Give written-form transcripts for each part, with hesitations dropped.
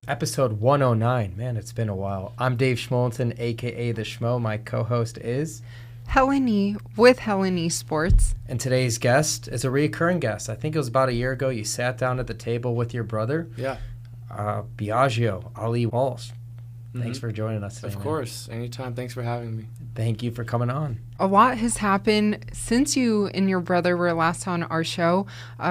Episode 109. Man, it's been a while. I'm Dave Schmozone, a.k.a. The Schmo. My co-host is... Helen with Helen Sports. And today's guest is a recurring guest. I think it was about a year ago you sat down at the table with your brother. Yeah. Biaggio Ali Walsh. Thanks for joining us today, Of course. Anytime. Thanks for having me. Thank you for coming on. A lot has happened since you and your brother were last on our show.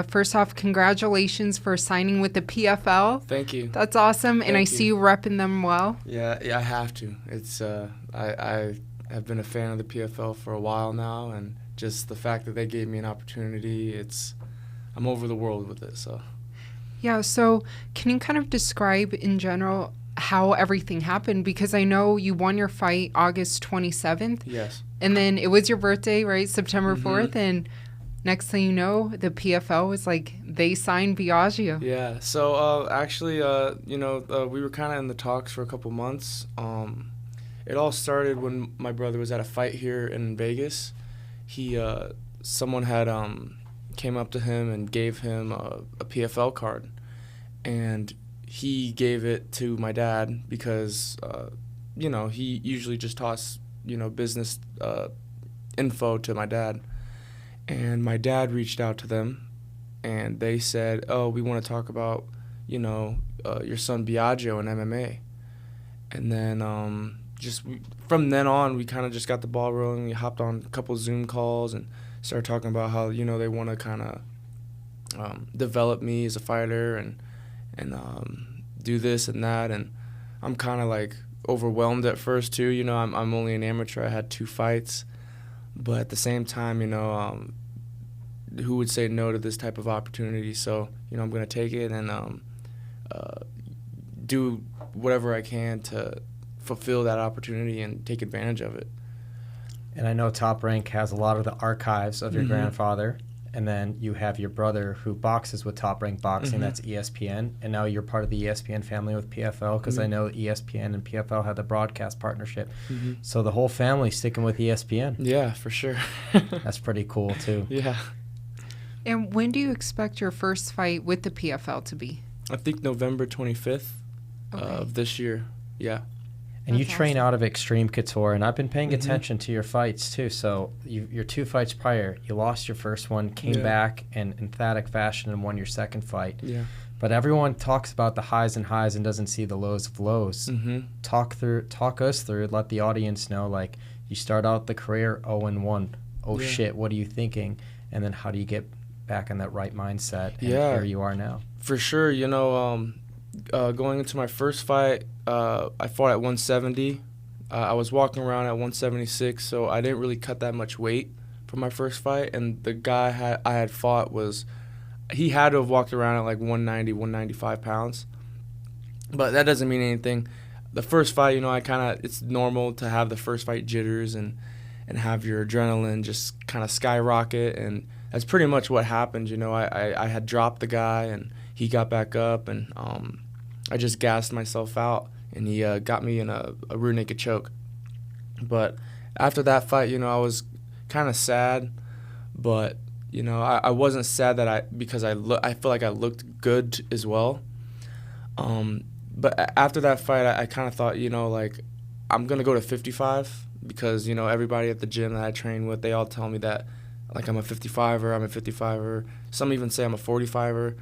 First off, congratulations for signing with the PFL. Thank you. That's awesome, and I you. see you repping them well. Yeah, I have to. It's I have been a fan of the PFL for a while now, and just the fact that they gave me an opportunity, I'm over the world with it. So. Yeah, so can you kind of describe in general how everything happened? Because I know you won your fight August 27th. Yes. And then it was your birthday, right? September 4th. And next thing you know, the PFL was like, they signed Biaggio. Yeah. So actually, we were kind of in the talks for a couple months. It all started when my brother was at a fight here in Vegas. Someone had came up to him and gave him a PFL card. And he gave it to my dad because, he usually just toss, business info to my dad. And my dad reached out to them, and they said, oh, we want to talk about, your son Biaggio in MMA. And then from then on, we kind of just got the ball rolling. We hopped on a couple Zoom calls and started talking about how, they want to kind of develop me as a fighter and do this and that, and I'm kind of like overwhelmed at first too. I'm only an amateur. I had 2 fights, but at the same time, who would say no to this type of opportunity? So I'm gonna take it and do whatever I can to fulfill that opportunity and take advantage of it. And I know Top Rank has a lot of the archives of your grandfather. And then you have your brother who boxes with Top Rank Boxing, that's ESPN. And now you're part of the ESPN family with PFL because I know ESPN and PFL had the broadcast partnership. So the whole family's sticking with ESPN. Yeah, for sure. That's pretty cool, too. Yeah. And when do you expect your first fight with the PFL to be? I think November 25th of this year. Yeah. And That's you train awesome. out of Extreme Couture, and I've been paying attention to your fights, too. So your 2 fights prior, you lost your first one, came back in emphatic fashion and won your second fight. Yeah. But everyone talks about the highs and highs and doesn't see the lows of lows. Talk us through, let the audience know, like, you start out the career 0-1. Oh, shit, what are you thinking? And then how do you get back in that right mindset? And here you are now. For sure. Going into my first fight, I fought at 170. I was walking around at 176, so I didn't really cut that much weight for my first fight. And the guy I had fought he had to have walked around at like 190, 195 pounds. But that doesn't mean anything. The first fight, it's normal to have the first fight jitters and have your adrenaline just kind of skyrocket. And that's pretty much what happened. I had dropped the guy and he got back up and I just gassed myself out, and he got me in a rear naked choke. But after that fight, I was kind of sad, but I wasn't sad because I feel like I looked good as well. But after that fight, I kind of thought, I'm gonna go to 55 because everybody at the gym that I train with, they all tell me that like I'm a 55er. Some even say I'm a 45er.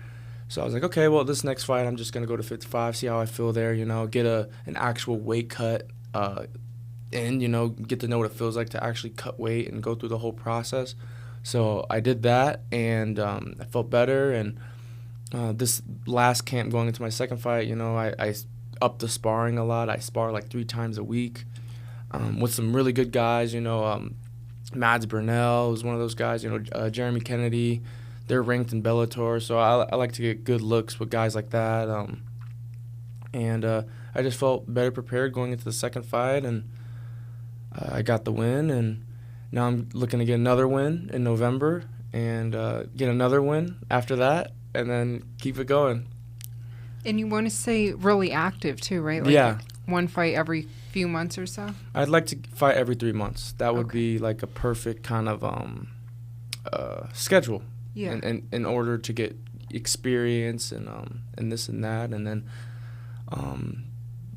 So I was like, okay, well, this next fight, I'm just going to go to 55, see how I feel there, get an actual weight cut and, get to know what it feels like to actually cut weight and go through the whole process. So I did that, and I felt better. And this last camp going into my second fight, I upped the sparring a lot. I spar like 3 times a week with some really good guys, Mads Burnell was one of those guys, Jeremy Kennedy. They're ranked in Bellator, so I like to get good looks with guys like that. And I just felt better prepared going into the second fight, and I got the win. And now I'm looking to get another win in November, and get another win after that, and then keep it going. And you want to stay really active too, right? Like Yeah. one fight every few months or so? I'd like to fight every 3 months. That would Okay. be like a perfect kind of schedule. Yeah. In order to get experience and this and that, and then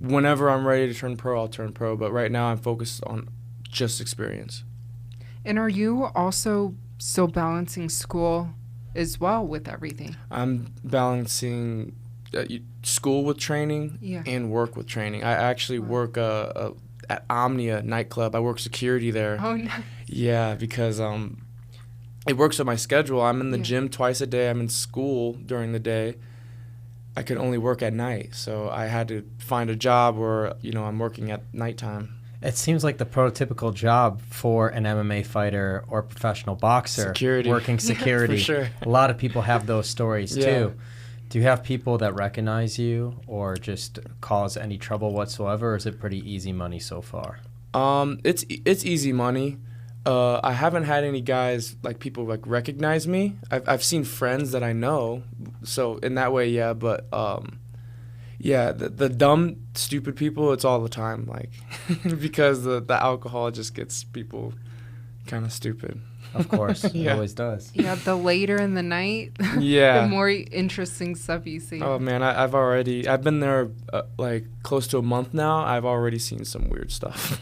whenever I'm ready to turn pro, I'll turn pro. But right now I'm focused on just experience. And are you also still balancing school as well with everything? I'm balancing school with training Yeah. and work with training. I actually work at Omnia nightclub. I work security there. Oh, no. Yeah, because it works with my schedule. I'm in the Yeah. gym twice a day. I'm in school during the day. I could only work at night, so I had to find a job where I'm working at nighttime. It seems like the prototypical job for an MMA fighter or professional boxer. Security. Working security. For sure. A lot of people have those stories Yeah. too. Do you have people that recognize you or just cause any trouble whatsoever, or is it pretty easy money so far? It's easy money. I haven't had any guys people recognize me. I've seen friends that I know, so in that way, yeah. But yeah, the dumb, stupid people, it's all the time, because the alcohol just gets people kind of stupid. Of course, Yeah. it always does. Yeah, the later in the night, Yeah. the more interesting stuff you see. Oh man, I've been there close to a month now. I've already seen some weird stuff.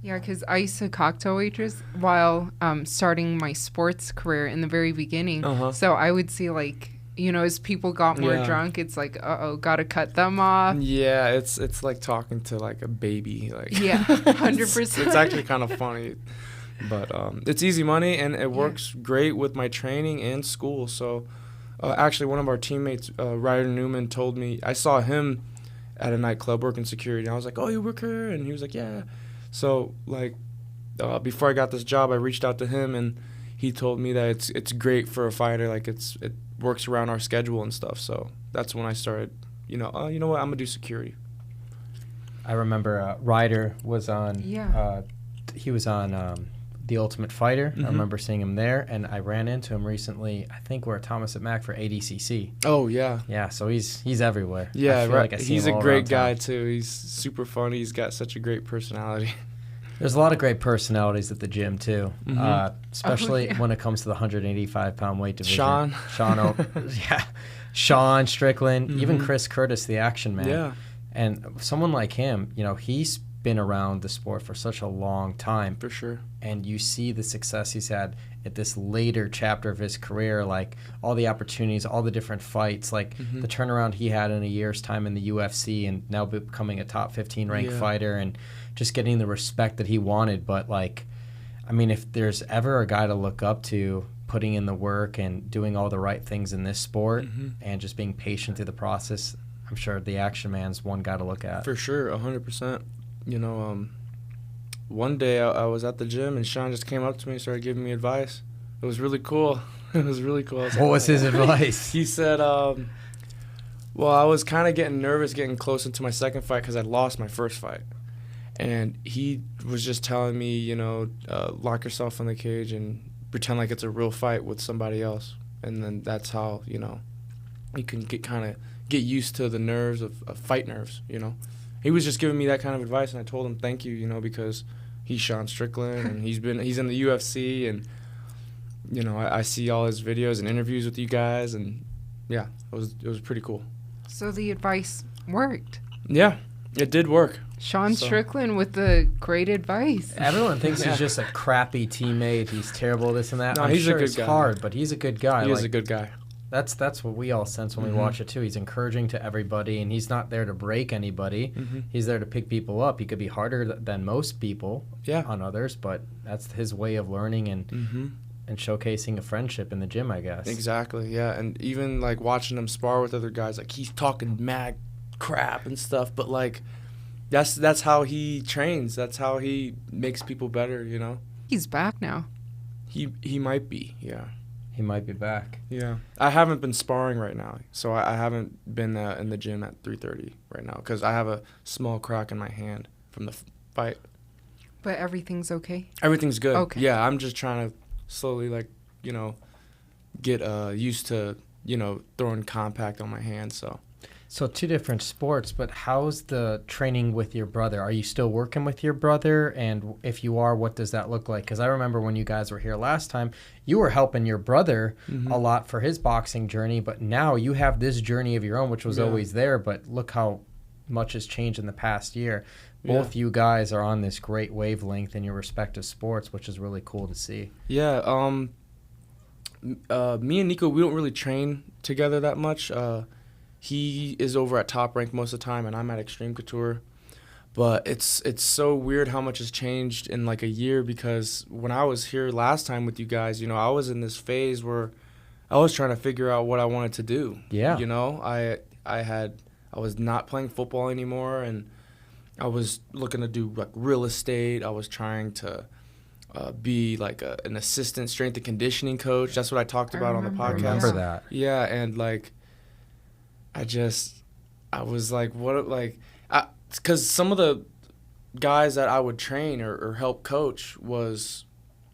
Yeah, because I used to cocktail waitress while starting my sports career in the very beginning. Uh-huh. So I would see as people got more Yeah. drunk, it's gotta cut them off. Yeah, it's like talking to a baby. Yeah, 100%. It's actually kind of funny, but it's easy money and it works great with my training and school. So actually, one of our teammates, Ryder Newman, told me I saw him at a nightclub working security. And I was like, "Oh, you work here?" And he was like, "Yeah." So before I got this job, I reached out to him and he told me that it's great for a fighter. It works around our schedule and stuff. So that's when I started. You know what? I'm gonna do security. I remember Ryder was on. Yeah. He was on The Ultimate Fighter. Mhm. I remember seeing him there, and I ran into him recently. I think we're at Thomas at Mack for ADCC. Oh yeah. Yeah, so he's everywhere. Yeah, I feel right. like I see He's him a all great around guy town. too. He's super funny. He's got such a great personality. There's a lot of great personalities at the gym too, Mhm. especially yeah. when it comes to the 185-pound weight division. Sean. Yeah, Sean Strickland, even Mhm. Chris Curtis, the action man. Yeah, And someone like him, he's been around the sport for such a long time, for sure. and you see the success he's had at this later chapter of his career, all the opportunities, all the different fights, Mhm. the turnaround he had in a year's time in the UFC and now becoming a top 15 ranked Yeah. fighter and just getting the respect that he wanted. But if there's ever a guy to look up to, putting in the work and doing all the right things in this sport Mhm. and just being patient through the process, I'm sure the action man's one guy to look at. For sure, 100%. One day I was at the gym and Sean just came up to me and started giving me advice. It was really cool. It was really cool. What was his advice? He said, well, I was kind of getting nervous getting close into my second fight because I lost my first fight. And he was just telling me, lock yourself in the cage and pretend like it's a real fight with somebody else. And then that's how, you can get used to the nerves of fight nerves, He was just giving me that kind of advice, and I told him thank you, because he's Sean Strickland, and he's in the UFC, and, I see all his videos and interviews with you guys, and, yeah, it was pretty cool. So the advice worked. Yeah, it did work. Sean Strickland with the great advice. Everyone thinks Yeah. he's just a crappy teammate. He's terrible, this and that. No, I'm he's a sure good it's guy. hard, but he's a good guy. He is a good guy. That's what we all sense when we Mhm. watch it too. He's encouraging to everybody, and he's not there to break anybody. Mhm. He's there to pick people up. He could be harder than most people Yeah. on others, but that's his way of learning and Mm-hmm. showcasing a friendship in the gym, I guess. Exactly, yeah. And even, watching him spar with other guys, he's talking mad crap and stuff, but, that's how he trains. That's how he makes people better, He's back now. He might be, yeah. He might be back. Yeah. I haven't been sparring right now, so I haven't been in the gym at 3:30 right now because I have a small crack in my hand from the fight. But everything's okay. Everything's good. Okay. Yeah, I'm just trying to slowly, get used to, throwing compact on my hands. So two different sports, but how's the training with your brother? Are you still working with your brother? And if you are, what does that look like? Because I remember when you guys were here last time, you were helping your brother a lot for his boxing journey, but now you have this journey of your own, which was always there, but look how much has changed in the past year. Both you guys are on this great wavelength in your respective sports, which is really cool to see. Yeah, me and Nico, we don't really train together that much. He is over at Top Rank most of the time, and I'm at Extreme Couture. But it's so weird how much has changed in like a year, because when I was here last time with you guys, I was in this phase where I was trying to figure out what I wanted to do. Yeah. I was not playing football anymore, and I was looking to do like real estate. I was trying to be like an assistant strength and conditioning coach. That's what I talked about on the podcast. I remember that. Yeah, and like I was like, what, like, because some of the guys that I would train or help coach was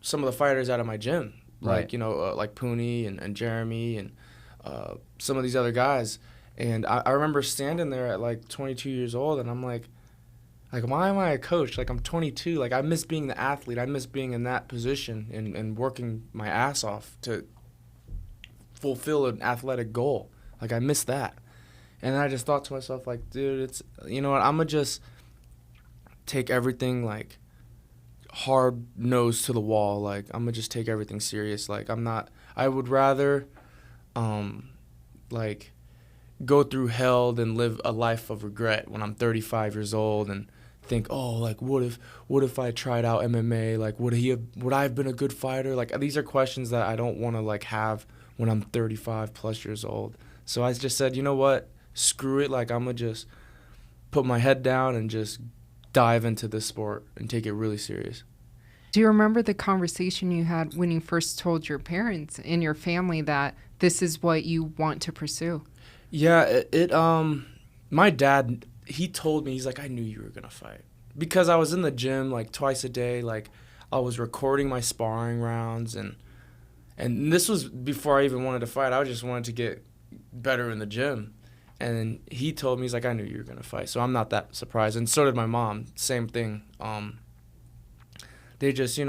some of the fighters out of my gym, like, like Pooney and Jeremy and some of these other guys. And I remember standing there at like 22 years old, and I'm like, why am I a coach? Like, I'm 22. Like, I miss being the athlete. I miss being in that position and working my ass off to fulfill an athletic goal. Like, I miss that. And I just thought to myself, like, dude, it's, you know what, I'm going to just take everything, like, hard nose to the wall. Like, I'm going to just take everything serious. Like, I would rather, like, go through hell than live a life of regret when I'm 35 years old and think, oh, like, what if I tried out MMA? Like, would I have been a good fighter? Like, these are questions that I don't want to, like, have when I'm 35 plus years old. So I just said, you know what? Screw it. Like, I'm going to just put my head down and just dive into this sport and take it really serious. Do you remember the conversation you had when you first told your parents and your family that this is what you want to pursue? Yeah, my dad, he told me, he's like, I knew you were going to fight. Because I was in the gym like twice a day. Like, I was recording my sparring rounds, and this was before I even wanted to fight. I just wanted to get better in the gym. And he told me, he's like, I knew you were going to fight. So I'm not that surprised. And so did my mom. Same thing. They just,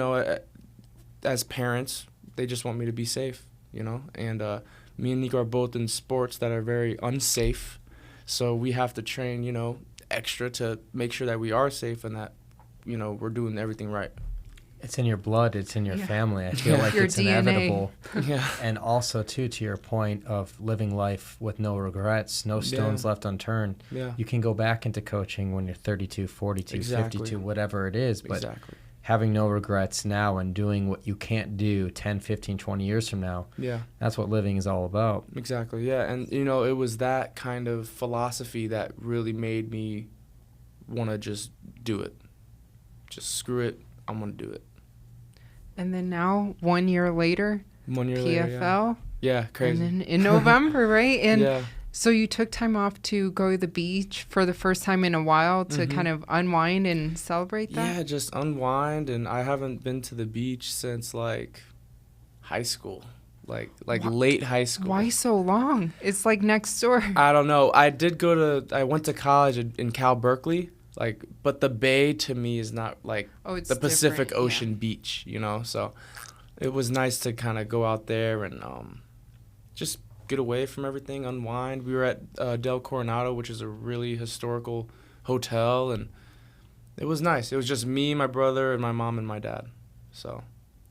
as parents, they just want me to be safe, And me and Nico are both in sports that are very unsafe. So we have to train, extra to make sure that we are safe and that, we're doing everything right. It's in your blood. It's in your family. I feel like Your it's DNA. inevitable. Yeah. And also, too, to your point of living life with no regrets, no stones left unturned. Yeah. You can go back into coaching when you're 32, 42, 52, whatever it is. But having no regrets now and doing what you can't do 10, 15, 20 years from now, that's what living is all about. Exactly, yeah. And, it was that kind of philosophy that really made me want to just do it. Just screw it. I'm going to do it. And then now, 1 year later, PFL. Yeah, crazy. And then in November, right? And so you took time off to go to the beach for the first time in a while to kind of unwind and celebrate that? Yeah, just unwind. And I haven't been to the beach since, like, high school. Like late high school. Why so long? It's like next door. I don't know. I went to college in Cal Berkeley. Like, but the bay to me is not like the Pacific Ocean beach, So it was nice to kind of go out there and just get away from everything, unwind. We were at Del Coronado, which is a really historical hotel, and it was nice. It was just me, my brother, and my mom and my dad. So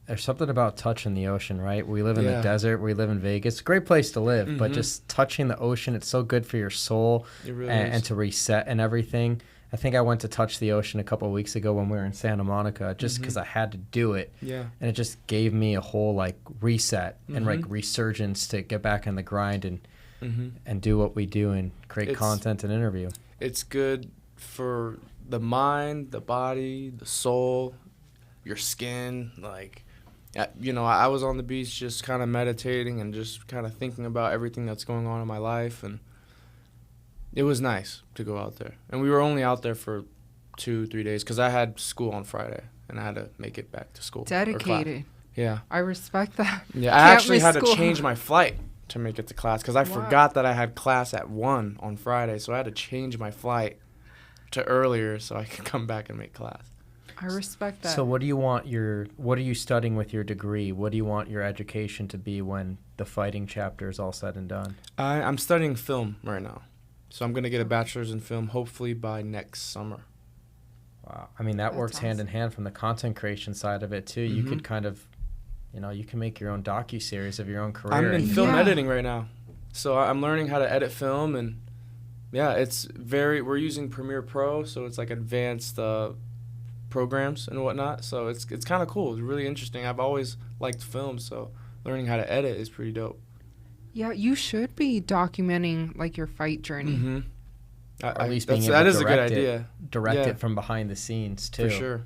there's something about touching the ocean, right? We live in the desert. We live in Vegas. Great place to live, but just touching the ocean, it's so good for your soul and to reset and everything. I think I went to touch the ocean a couple of weeks ago when we were in Santa Monica just because I had to do it. Yeah. And it just gave me a whole, like, reset and, like, resurgence to get back on the grind and do what we do and create content and interview. It's good for the mind, the body, the soul, your skin. Like, I was on the beach just kind of meditating and just kind of thinking about everything that's going on in my life, and it was nice to go out there. And we were only out there for 2-3 days because I had school on Friday and I had to make it back to school. Dedicated. Yeah. I respect that. Yeah, I actually had to change my flight to make it to class because I forgot that I had class at 1 on Friday, so I had to change my flight to earlier so I could come back and make class. I respect that. So what are you studying with your degree? What do you want your education to be when the fighting chapter is all said and done? I'm studying film right now. So I'm going to get a bachelor's in film hopefully by next summer. Wow. I mean, that works hand in hand from the content creation side of it too. You could kind of, you can make your own docuseries of your own career. I'm in film editing right now. So I'm learning how to edit film, and yeah, we're using Premiere Pro, so it's like advanced programs and whatnot. So it's kind of cool. It's really interesting. I've always liked film, so learning how to edit is pretty dope. Yeah, you should be documenting like your fight journey. Mm-hmm. Or at least being able that to is a good idea. Direct it from behind the scenes too. For sure.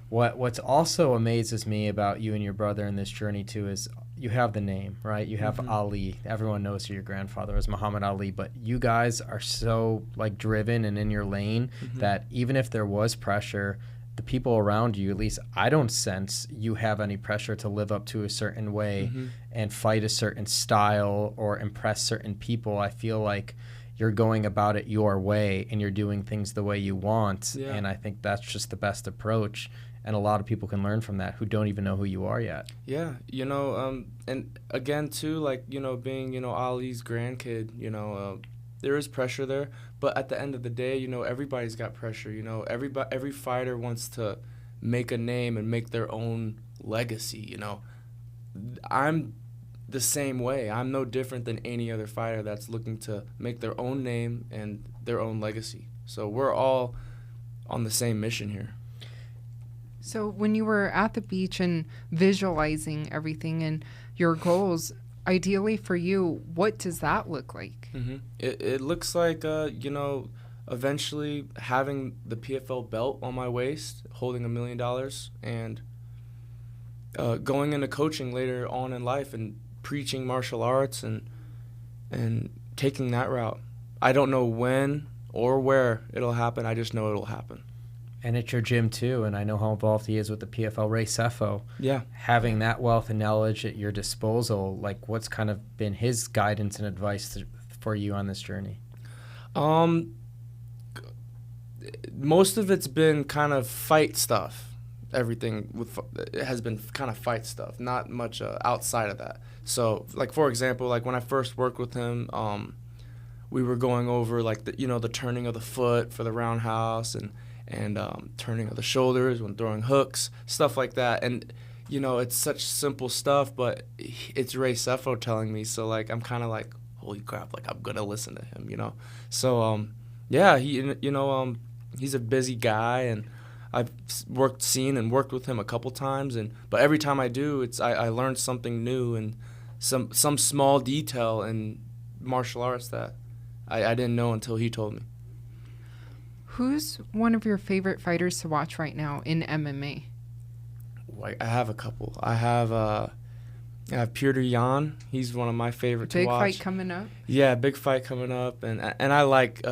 What's also amazes me about you and your brother in this journey too is you have the name, right? You have Ali. Everyone knows who your grandfather is, Muhammad Ali, but you guys are so like driven and in your lane that even if there was pressure, the people around you, at least I don't sense you have any pressure to live up to a certain way and fight a certain style or impress certain people. I feel like you're going about it your way and you're doing things the way you want. Yeah. And I think that's just the best approach. And a lot of people can learn from that who don't even know who you are yet. Yeah, and again, too, like, being, Ali's grandkid, there is pressure there. But at the end of the day, everybody's got pressure. Every fighter wants to make a name and make their own legacy, I'm the same way. I'm no different than any other fighter that's looking to make their own name and their own legacy. So we're all on the same mission here. So when you were at the beach and visualizing everything and your goals, ideally for you, what does that look like? It looks like, eventually having the PFL belt on my waist, holding $1 million, and going into coaching later on in life and preaching martial arts and taking that route. I don't know when or where it'll happen. I just know it'll happen. And it's your gym, too, and I know how involved he is with the PFL Ray Sefo. Yeah. Having that wealth and knowledge at your disposal, like what's kind of been his guidance and advice for you on this journey? Most of it's been kind of fight stuff. Everything has been kind of fight stuff, not much outside of that. So, like, for example, like when I first worked with him, we were going over, like, the turning of the foot for the roundhouse and turning of the shoulders when throwing hooks, stuff like that. And, it's such simple stuff, but it's Ray Sefo telling me. So, like, I'm kind of like, holy crap, like, I'm going to listen to him, So, yeah, he's a busy guy, and I've seen and worked with him a couple times. But every time I do, I learn something new and some small detail in martial arts that I didn't know until he told me. Who's one of your favorite fighters to watch right now in MMA? I have a couple. I have Petr Yan. He's one of my favorite to watch. Big fight coming up? Yeah, big fight coming up. And I like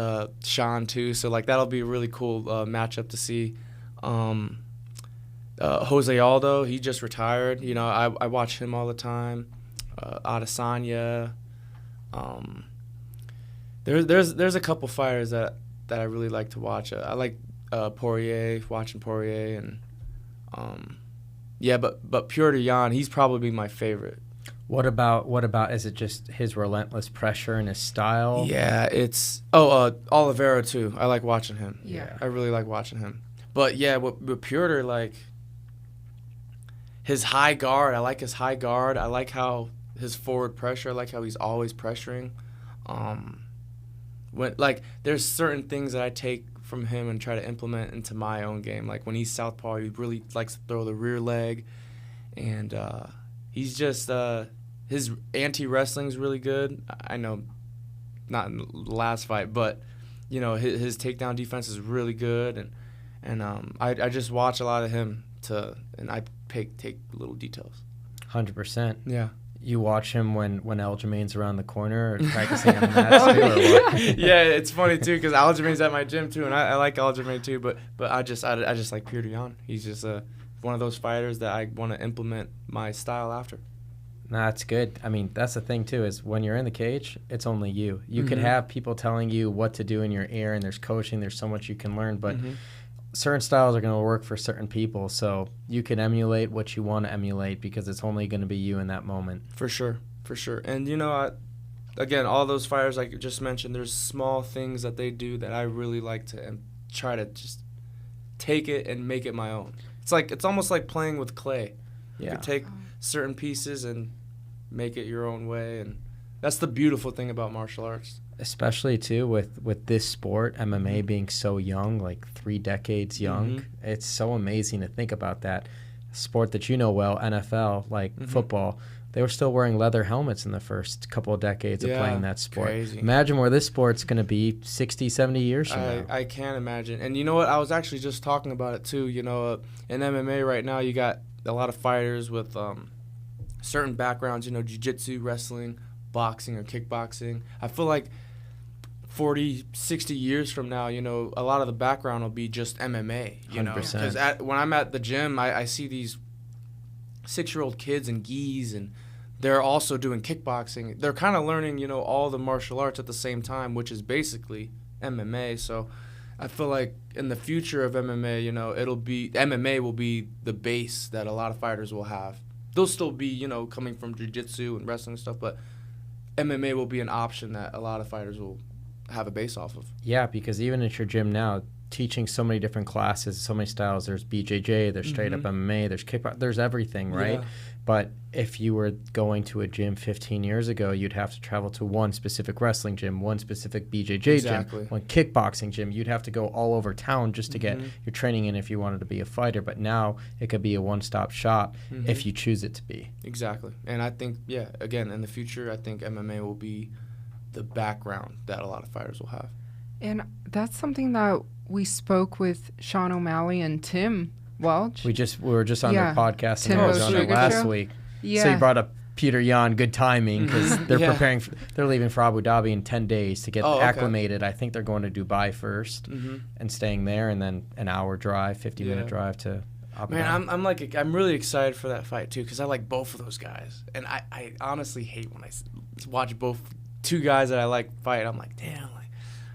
Sean, too. So, like, that'll be a really cool matchup to see. Jose Aldo, he just retired. I watch him all the time. Adesanya. There's a couple fighters that I really like to watch. I like Poirier, watching Poirier, and but Petr Yan, he's probably my favorite. What about is it just his relentless pressure and his style? Yeah, it's Oliveira too. I like watching him. Yeah, I really like watching him. But yeah, with Petr, like his high guard, I like his high guard. I like how his forward pressure. I like how he's always pressuring. There's certain things that I take from him and try to implement into my own game. Like when he's southpaw, he really likes to throw the rear leg, and he's just his anti-wrestling is really good. I know, not in the last fight, but his takedown defense is really good, and I just watch a lot of him and I take little details. 100%. Yeah. You watch him when Aljamain's around the corner or practicing on the mat too, or what? Yeah, it's funny too because Aljamain's at my gym too, and I like Aljamain too. But I just like Petr Yan. He's just one of those fighters that I want to implement my style after. Nah, that's good. I mean, that's the thing, too, is when you're in the cage, it's only you. You could have people telling you what to do in your ear, and there's coaching, there's so much you can learn, but certain styles are going to work for certain people, so you can emulate what you want to emulate because it's only going to be you in that moment. For sure. And, you know, again, all those fighters like you just mentioned, there's small things that they do that I really like to try to just take it and make it my own. It's almost like playing with clay. Yeah. You can take certain pieces and make it your own way, and that's the beautiful thing about martial arts. Especially, too, with this sport, MMA being so young, like 3 decades young. It's so amazing to think about that. Sport that you know well, NFL, like football, they were still wearing leather helmets in the first couple of decades of playing that sport. Crazy. Imagine where this sport's going to be 60, 70 years from now. I can't imagine. And you know what? I was actually just talking about it, too. You know, in MMA right now, you got a lot of fighters with certain backgrounds, you know, jiu-jitsu, wrestling, boxing, or kickboxing. I feel like 40, 60 years from now, you know, a lot of the background will be just MMA, you 100%. Know. Because when I'm at the gym, I see these 6-year-old kids and gis, and they're also doing kickboxing. They're kind of learning, you know, all the martial arts at the same time, which is basically MMA. So I feel like in the future of MMA, you know, MMA will be the base that a lot of fighters will have. They'll still be, you know, coming from jiu-jitsu and wrestling stuff, but MMA will be an option that a lot of fighters will have a base off of. Yeah, because even at your gym now, teaching so many different classes, so many styles. There's BJJ, there's straight up MMA, there's kickboxing, there's everything, right? Yeah. But if you were going to a gym 15 years ago, you'd have to travel to one specific wrestling gym, one specific BJJ gym, one kickboxing gym. You'd have to go all over town just to get your training in if you wanted to be a fighter. But now it could be a one-stop shop if you choose it to be. Exactly. And I think, again, in the future, I think MMA will be the background that a lot of fighters will have. And that's something that we spoke with Sean O'Malley and Tim Welch. We were just on their podcast and on it last week. Yeah. So you brought up Peter Yan, good timing, because they're preparing. They're leaving for Abu Dhabi in 10 days to get acclimated. I think they're going to Dubai first and staying there, and then an hour drive, 50-minute drive to Abu Dhabi. I'm really excited for that fight too, because I like both of those guys, and I honestly hate when I watch two guys that I like fight. I'm like, damn,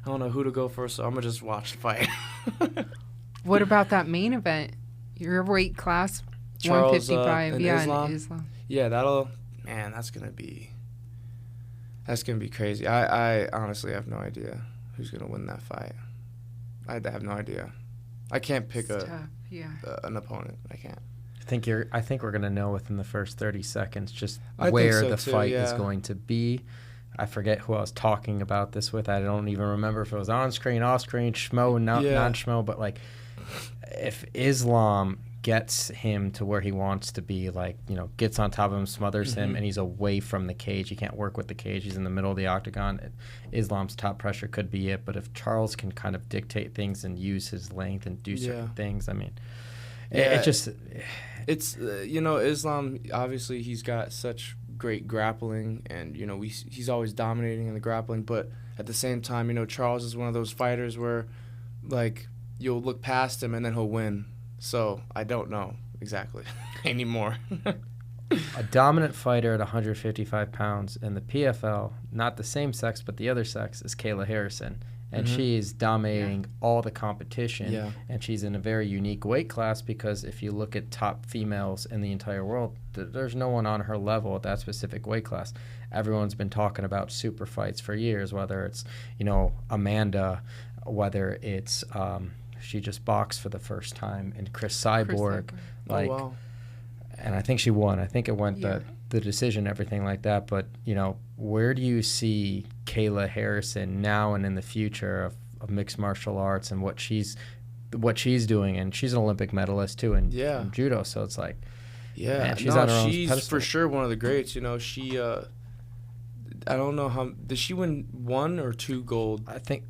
I don't know who to go for, so I'm gonna just watch the fight. What about that main event? Your weight class, Charles, 155. in Islam. Yeah, that's gonna be crazy. I honestly have no idea who's gonna win that fight. I have no idea. I can't pick an opponent. I can't. I think we're gonna know within the first 30 seconds just where the fight is going to be. I forget who I was talking about this with. I don't even remember if it was on screen, off screen, Schmo, non-Schmo. But, if Islam gets him to where he wants to be, gets on top of him, smothers him, and he's away from the cage, he can't work with the cage, he's in the middle of the octagon, Islam's top pressure could be it. But if Charles can kind of dictate things and use his length and do certain things, I mean, Islam, obviously he's got such great grappling, and he's always dominating in the grappling, but at the same time, Charles is one of those fighters where you'll look past him and then he'll win. So I don't know exactly anymore. A dominant fighter at 155 pounds in the PFL, not the same sex but the other sex, is Kayla Harrison. And she's dominating all the competition. Yeah. And she's in a very unique weight class, because if you look at top females in the entire world, there's no one on her level at that specific weight class. Everyone's been talking about super fights for years, whether it's, Amanda, whether it's she just boxed for the first time, and Chris Cyborg. And I think she won. I think it went the decision, everything like that. But, where do you see Kayla Harrison now and in the future of mixed martial arts and what she's doing? And she's an Olympic medalist too in judo, so it's like, man, she's on her own pedestal. For sure one of the greats. She I don't know how, did she win 1 or 2 gold? I think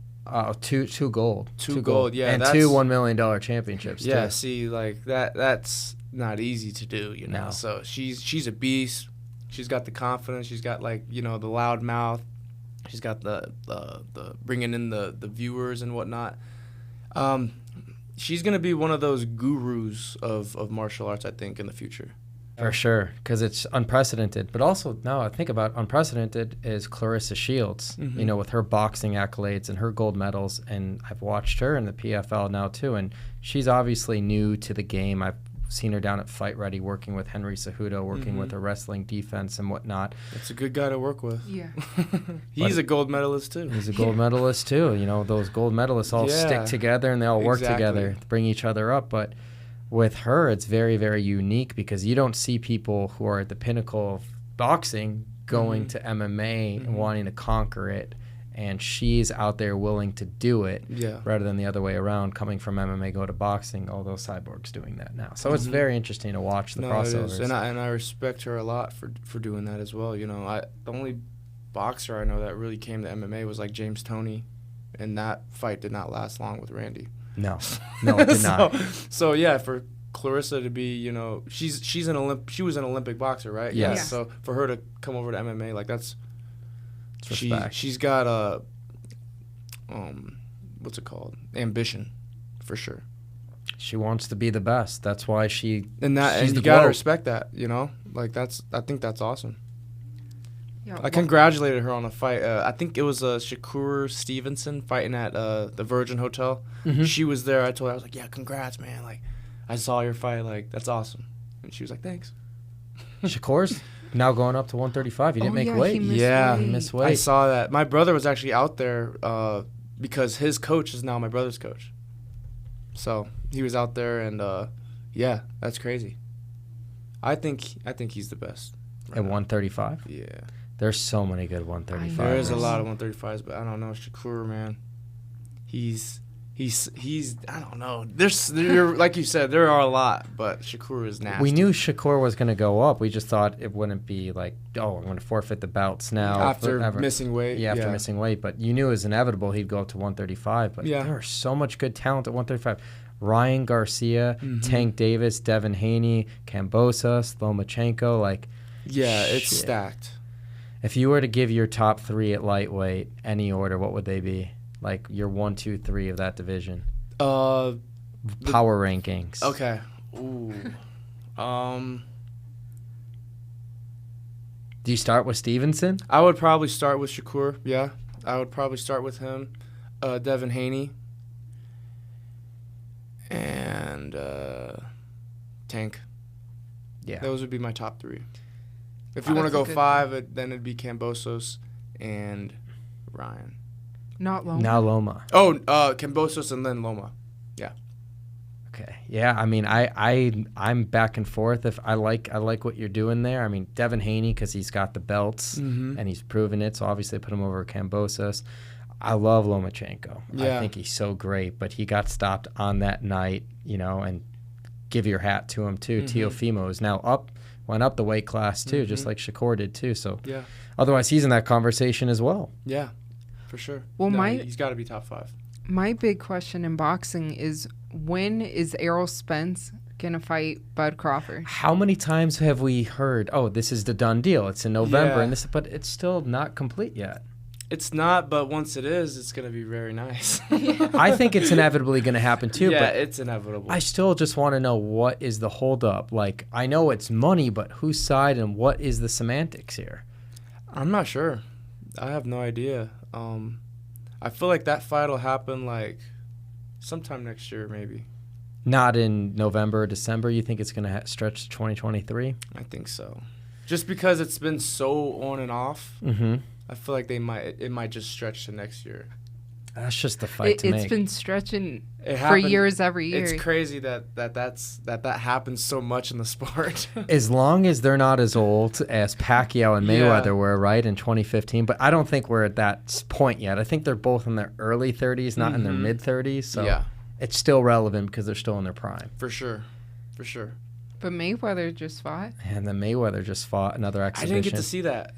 two gold. Two gold, yeah. And 2 $1 million championships. Yeah, too. see, that's not easy to do, No. So she's a beast. She's got the confidence. She's got the loud mouth. She's got the bringing in the viewers and whatnot. she's gonna be one of those gurus of martial arts, I think, in the future. For sure, because it's unprecedented. But also, now I think about unprecedented is Clarissa Shields, Mm-hmm. you know, with her boxing accolades and her gold medals. And I've watched her in the PFL now, too. And she's obviously new to the game. I've seen her down at Fight Ready working with Henry Cejudo, working Mm-hmm. with her wrestling defense and whatnot. That's a good guy to work with. Yeah. He's a gold medalist, too. He's a gold medalist, too. You know, those gold medalists all Yeah. stick together and they all work Exactly. together to bring each other up. But with her, it's very, very unique because you don't see people who are at the pinnacle of boxing going to MMA and wanting to conquer it. And she's out there willing to do it Yeah. rather than the other way around, coming from MMA, go to boxing, although Cyborg's doing that now. So it's very interesting to watch the crossovers. It is. And I respect her a lot for doing that as well. You know, the only boxer I know that really came to MMA was like James Toney, and that fight did not last long with Randy. No, it did not. So yeah, for Clarissa to be, you know, she was an Olympic boxer, right? Yes. Yeah. So for her to come over to MMA, like that's Respect. she's got a what's it called? Ambition, for sure. She wants to be the best. That's why she's And the you gotta GOAT. respect that, you know. Like I think that's awesome. Yeah. I congratulated her on a fight. I think it was Shakur Stevenson fighting at the Virgin Hotel. Mhm. She was there. I told her, I was like, yeah, congrats, man. Like, I saw your fight. Like, that's awesome. And she was like, thanks. Shakur's now going up to 135. He didn't make yeah, weight. he missed Yeah. weight. He missed I weight. saw that. My brother was actually out there because his coach is now my brother's coach. So he was out there, and yeah, that's crazy. I think he's the best. At 135. Yeah. There's so many good 135. There is a Fighters. lot of 135s, but I don't know. Shakur, man, he's I don't know. There like you said, there are a lot, but Shakur is nasty. We knew Shakur was going to go up. We just thought it wouldn't be like, oh, I'm going to forfeit the belts now. after forever. missing weight. Yeah, after missing weight. But you knew it was inevitable he'd go up to 135. But Yeah. there is so much good talent at 135. Ryan Garcia, Tank Davis, Devin Haney, Kambosos, Lomachenko. Like, Yeah, it's shit. stacked. If you were to give your top three at lightweight, any order, what would they be? Like your 1, 2, 3 of that division. The- Power rankings. Okay. Ooh. Do you start with Stevenson? I would probably start with Shakur. Yeah, I would probably start with him. Devin Haney. And Tank. Yeah. Those would be my top three. If Oh, you want to that's a go good 5, then it'd be Kambosos and Ryan. Not Loma. Now Loma. Oh, Kambosos and then Loma. Okay. Yeah. I mean, I'm back and forth. If I like what you're doing there. I mean, Devin Haney because he's got the belts Mm-hmm. and he's proven it. So obviously, I put him over Kambosos. I love Lomachenko. Yeah. I think he's so great, but he got stopped on that night. You know, and give your hat to him too. Mm-hmm. Teofimo is now went up the weight class too, just like Shakur did too. So Yeah. otherwise, he's in that conversation as well. Yeah, for sure. Well, he's got to be top 5. My big question in boxing is when is Errol Spence gonna fight Bud Crawford? How many times have we heard, oh, this is the done deal. It's in November, Yeah. but it's still not complete yet. It's not, but once it is, it's going to be very nice. I think it's inevitably going to happen too, yeah, but it's inevitable. I still just want to know what is the holdup. Like, I know it's money, but whose side and what is the semantics here? I'm not sure. I have no idea. I feel like that fight will happen like sometime next year, maybe. Not in November or December. You think it's going to stretch to 2023? I think so. Just because it's been so on and off, Mm-hmm. I feel like it might just stretch to next year. That's just the fight to It's make. been stretching It for happened- years every year. It's crazy that happens so much in the sport. As long as they're not as old as Pacquiao and Mayweather Yeah. were, right, in 2015. But I don't think we're at that point yet. I think they're both in their early 30s, not in their Mhm. mid-30s. So Yeah, it's still relevant because they're still in their prime. for sure. But Mayweather just fought. And then Mayweather just fought another I exhibition. didn't get to see that.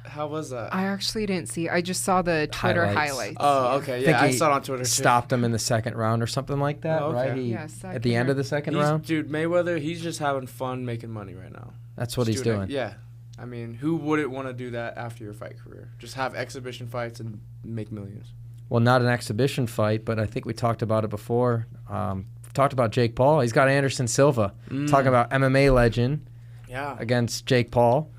How was that? I actually didn't see. I just saw the Twitter highlights. Oh, okay. think Yeah, I he saw it on Twitter too. Stopped him in the second round or something like that, Oh, okay. right? Yeah, At the end of the second round? Dude, Mayweather, he's just having fun making money right now. That's what Just he's doing doing. it. Yeah. I mean, who wouldn't want to do that after your fight career? Just have exhibition fights and make millions. well, not an exhibition fight, but I think we talked about it before. Talked about Jake Paul. He's got Anderson Silva. Talking about MMA legend against Jake Paul.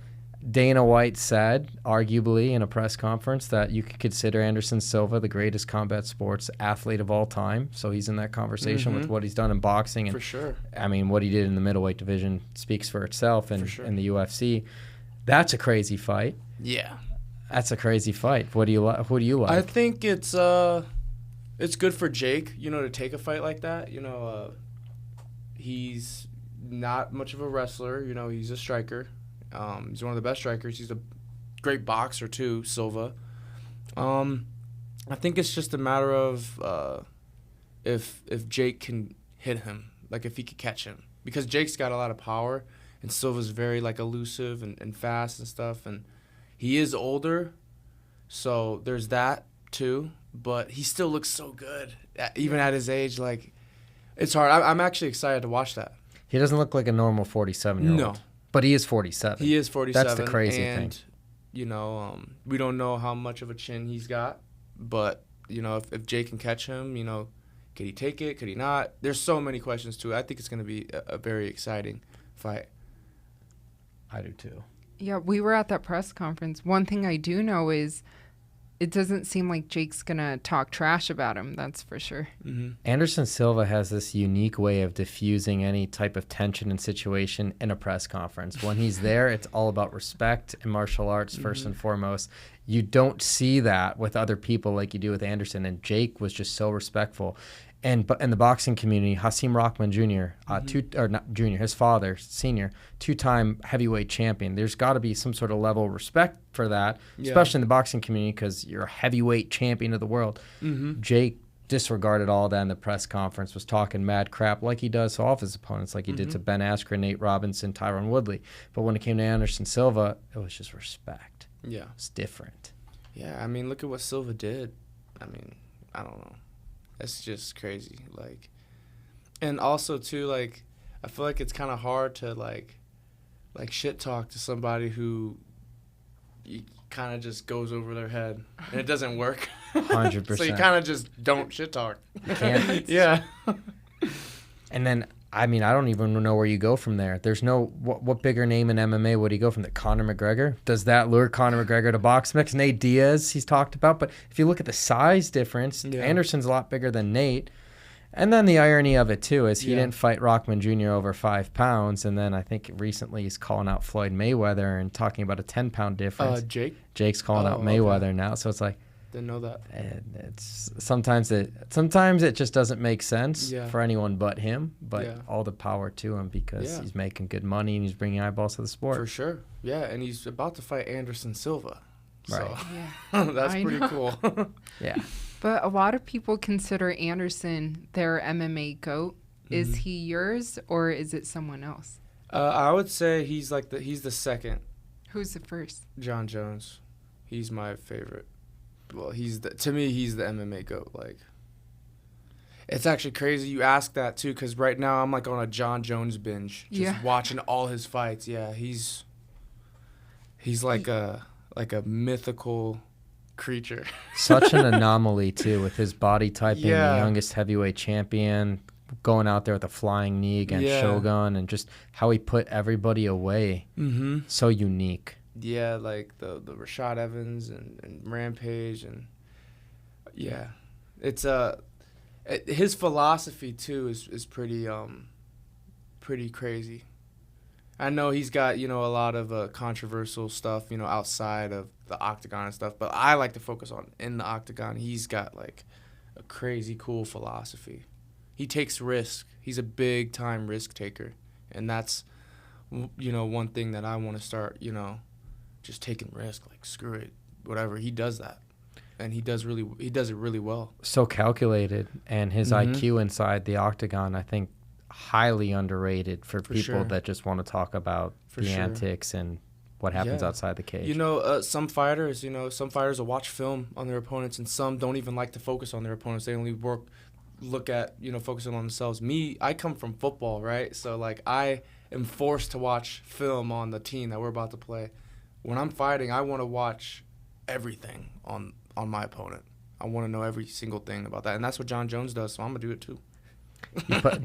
Dana White said, arguably in a press conference, that you could consider Anderson Silva the greatest combat sports athlete of all time. So he's in that conversation with what he's done in boxing. And, for sure. I mean, what he did in the middleweight division speaks for itself in the UFC. That's a crazy fight. Yeah. That's a crazy fight. Who do you like? I think it's good for Jake, to take a fight like that. He's not much of a wrestler. He's a striker. He's one of the best strikers. He's a great boxer too, Silva. I think it's just a matter of if Jake can hit him, like if he could catch him, because Jake's got a lot of power and Silva's very elusive and fast and stuff, and he is older, so there's that too. But he still looks so good, even at his age. It's hard. I'm actually excited to watch that. He doesn't look like a normal 47-year-old. No. But he is 47. He is 47. That's the crazy thing. We don't know how much of a chin he's got, but, if Jake can catch him, could he take it? Could he not? There's so many questions to it. I think it's going to be a very exciting fight. I do too. Yeah, we were at that press conference. One thing I do know is it doesn't seem like Jake's going to talk trash about him, that's for sure. Mm-hmm. Anderson Silva has this unique way of diffusing any type of tension and situation in a press conference. When he's there, it's all about respect and martial arts first and foremost. You don't see that with other people like you do with Anderson, and Jake was just so respectful. But in the boxing community, Hasim Rahman Jr., his father, senior, 2-time heavyweight champion. There's got to be some sort of level of respect for that, especially in the boxing community, because you're a heavyweight champion of the world. Jake disregarded all that in the press conference, was talking mad crap like he does to all of his opponents, like he did to Ben Askren, Nate Robinson, Tyron Woodley. But when it came to Anderson Silva, it was just respect. Yeah. It's different. Yeah, look at what Silva did. I don't know. It's just crazy. And also too, I feel like it's kind of hard to shit talk to somebody who kind of just goes over their head and it doesn't work. 100%. So you kind of just don't shit talk. Can't. Yeah. And then, I don't even know where you go from there. There's no, what bigger name in MMA would he go from? Conor McGregor? Does that lure Conor McGregor to box mix? Nate Diaz, he's talked about. But if you look at the size difference, Anderson's a lot bigger than Nate. And then the irony of it, too, is he didn't fight Rahman Jr. over 5 pounds. And then I think recently he's calling out Floyd Mayweather and talking about a 10-pound difference. Jake's calling out Mayweather now. So it's like, didn't know that. It's sometimes it just doesn't make sense for anyone but him. But all the power to him, because he's making good money and he's bringing eyeballs to the sport. For sure. Yeah, and he's about to fight Anderson Silva. Right. So that's pretty cool. Yeah. But a lot of people consider Anderson their MMA GOAT. Is he yours, or is it someone else? I would say he's the second. Who's the first? Jon Jones. He's my favorite. Well, to me, he's the MMA GOAT. It's actually crazy you ask that too, because right now I'm on a Jon Jones binge, just watching all his fights. Yeah, he's like a mythical creature. Such an anomaly too, with his body type being the youngest heavyweight champion, going out there with a flying knee against Shogun, and just how he put everybody away. So unique. Yeah, the Rashad Evans and Rampage, and it's his philosophy too is pretty crazy. I know he's got a lot of controversial stuff outside of the octagon and stuff, but I like to focus on in the octagon. He's got a crazy cool philosophy. He takes risk. He's a big time risk taker, and that's one thing that I want to start just taking risk, screw it, whatever. He does that, and he does it really well. So calculated, and his IQ inside the octagon, I think, highly underrated for people that just want to talk about antics and what happens outside the cage. Some fighters will watch film on their opponents, and some don't even like to focus on their opponents. They only look at focusing on themselves. Me, I come from football, right? So I am forced to watch film on the team that we're about to play. When I'm fighting, I want to watch everything on my opponent. I want to know every single thing about that. And that's what Jon Jones does, so I'm going to do it too.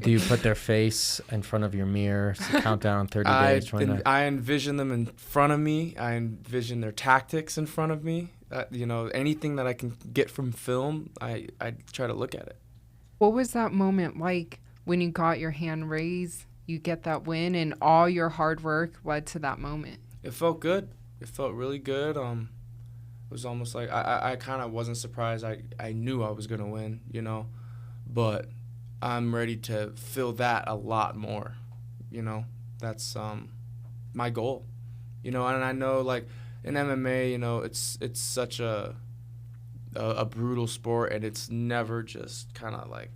Do you put their face in front of your mirror, count down 30 days, 29? I envision them in front of me. I envision their tactics in front of me. You know, anything that I can get from film, I try to look at it. What was that moment like when you got your hand raised, you get that win, and all your hard work led to that moment? It felt good. It felt really good. It was almost like I kind of wasn't surprised. I knew I was going to win, you know, but I'm ready to feel that a lot more, you know. That's my goal, you know. And I know, like, in MMA, you know, it's such a brutal sport, and it's never just kind of like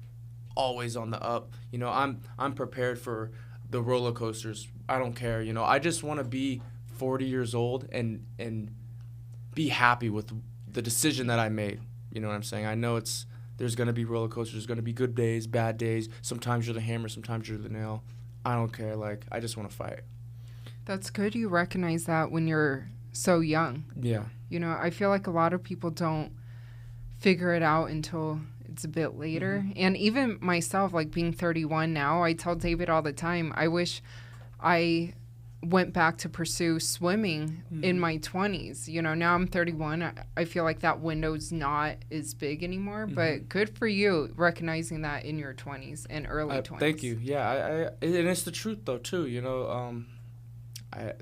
always on the up. You know, I'm prepared for the roller coasters. I don't care, you know. I just want to be 40 years old and be happy with the decision that I made. You know what I'm saying? I know there's going to be roller coasters. There's going to be good days, bad days. Sometimes you're the hammer, sometimes you're the nail. I don't care. Like, I just want to fight. That's good you recognize that when you're so young. Yeah. You know, I feel like a lot of people don't figure it out until it's a bit later. Mm-hmm. And even myself, like being 31 now, I tell David all the time, I wish I went back to pursue swimming in my 20s. You know, now I'm 31. I feel like that window's not as big anymore, but good for you recognizing that in your 20s and early 20s. Thank you. Yeah, and it's the truth, though, too. You know,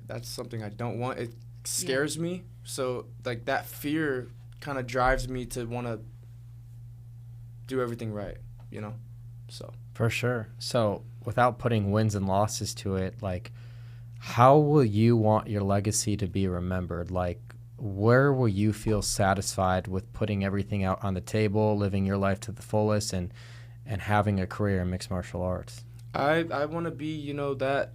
that's something I don't want. It scares me. So, like, that fear kind of drives me to want to do everything right, you know? So. For sure. So, without putting wins and losses to it, like, how will you want your legacy to be remembered? Like, where will you feel satisfied with putting everything out on the table, living your life to the fullest, and having a career in mixed martial arts? I want to be, you know, that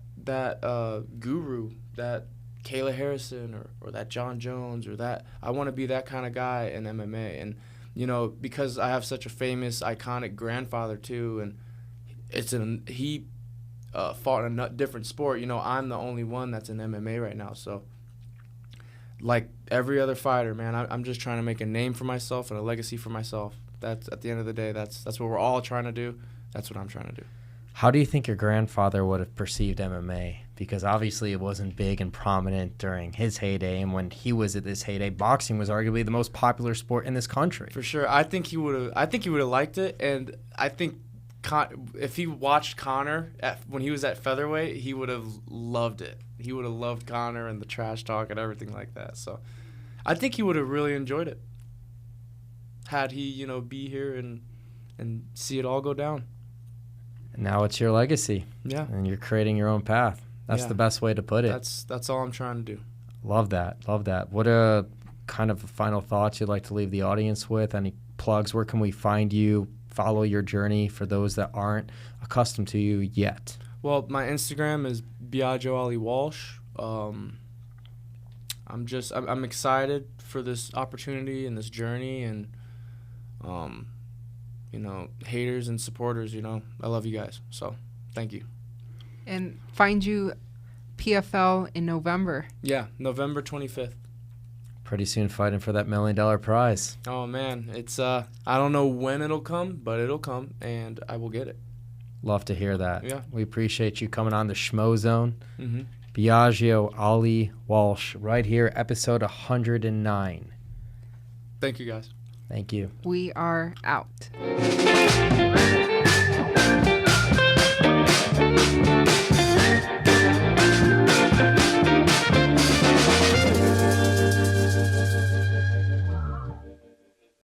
guru, that Kayla Harrison or that Jon Jones or that. I want to be that kind of guy in MMA. And, you know, because I have such a famous, iconic grandfather, too, and he fought in a different sport. You know, I'm the only one that's in MMA right now. So, like every other fighter, man, I'm just trying to make a name for myself and a legacy for myself. That's, at the end of the day, that's what we're all trying to do. That's what I'm trying to do. How do you think your grandfather would have perceived MMA? Because obviously it wasn't big and prominent during his heyday, and when he was at this heyday, boxing was arguably the most popular sport in this country. For sure, I think he would have liked it, and I think if he watched Conor when he was at featherweight, he would have loved it. He would have loved Conor and the trash talk and everything like that. So, I think he would have really enjoyed it. Had he, you know, be here and see it all go down. And now it's your legacy. Yeah. And you're creating your own path. That's the best way to put it. That's all I'm trying to do. Love that. Love that. What a kind of final thoughts you'd like to leave the audience with? Any plugs? Where can we find you? Follow your journey for those that aren't accustomed to you yet. Well, my Instagram is Biaggio Ali Walsh. I'm excited for this opportunity and this journey, and you know, haters and supporters, you know, I love you guys. So, thank you. And find you PFL in November. Yeah, November 25th. Pretty soon fighting for that $1 million prize. Oh, man. It's I don't know when it'll come, but it'll come, and I will get it. Love to hear that. Yeah. We appreciate you coming on the Schmozone. Mm-hmm. Biaggio Ali Walsh, right here, episode 109. Thank you, guys. Thank you. We are out.